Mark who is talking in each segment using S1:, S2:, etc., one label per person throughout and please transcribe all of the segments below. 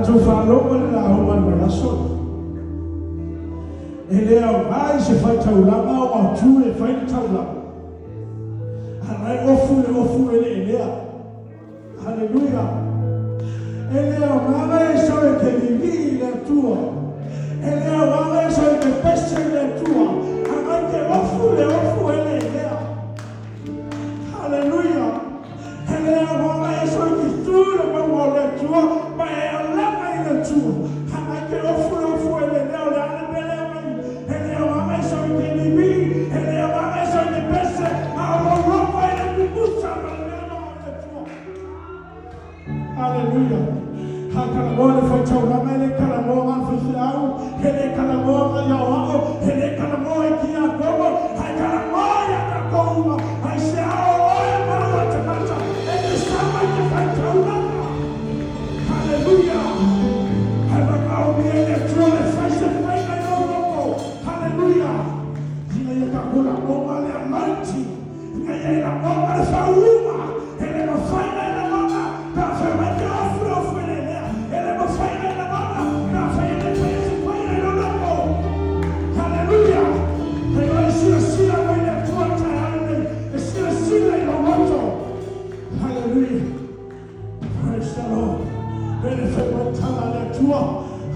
S1: to follow la human relation. Ele é o mais e vai taulama o tu e vai taulama. Alai ofu ele é. Aleluia. Ele é o mais só que vive na tua. Ele é o mais só que pensa na tua. Amai que ofu ele é. Aleluia. Ele é o mais só que tudo vai morrer tua, mas é lá vai na tua. Amai que ofu ele é. Ele é o mais só que vive. Ele é o mais só que pensa. Aleluia. Akalamone foi taurama, ele calamou oficial, ele calamou maior, ele calamou aqui a como, akalamou a como, a céu, olha para a temata, ele sabe que vai taurama. Aleluia. Aleluia. Ele trouxe faz de feita e não. Aleluia. Ele acabou na bomba de amante, ele na bomba de saúma, ele não sai na bomba.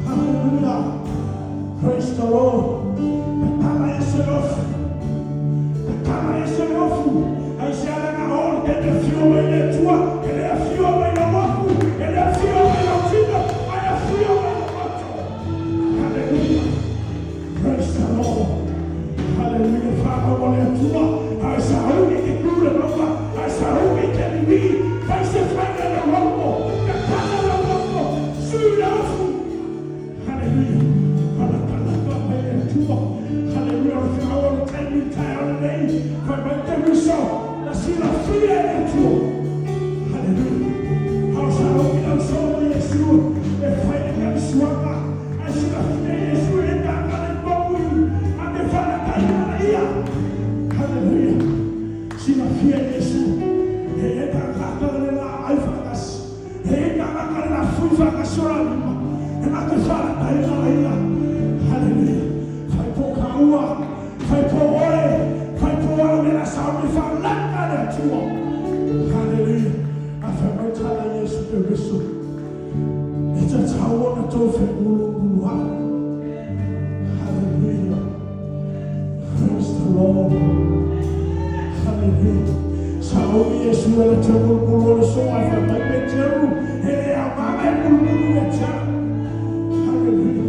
S1: Hallelujah. Praise the Lord. Kama Yesu. Kama Yesu. Aisha na hall kende fio ile tua, ile fio ile wafu, ile fio ile tina, aya fio ile wafu. Hallelujah. Praise the Lord. Hallelujah. Father wale tua, aisha huni kikule baba, aisha huni kenibi, aisha fanya na wafu, kakana na wafu, suya wafu. Hallelujah. Hallelujah. I want to tell you today, but when there is so, I see the fear in you. Hallelujah. How shall I be so with you? If I am swagger, I see the fear is you in that and bubble, and the father here. Hallelujah. See the fear is you. He ain't got I fagas. He ain't got food for the surrounding. And at the father here. Hallelujah. Fai por ore, me la salve fa la cara tua. Hallelujah. Afirma tala Yesu Kristo. Ita tawo na to fe bulu. Hallelujah. Praise the Lord. Hallelujah. Sawo Yesu la te bulu so afirma peteru. Ele amame bulu eta. Hallelujah.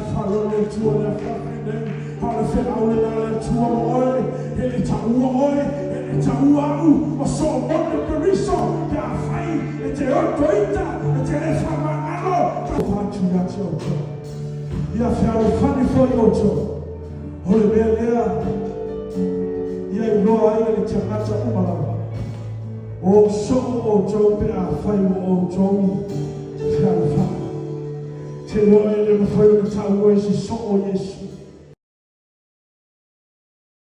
S1: follow the two of them fucking Paul said, I will not let two of oil, ele taua oil, ele taua u, o so mono periso, ya fai, e te otoita, e te refama alo, patu ya te oto. Ia fiaro fani foi oto, ole belea, ia iloa ia le tiangata umalawa. O so oto pe a fai oto, fiaro fani. Te loa ele me foi o tau e si so o Yesu.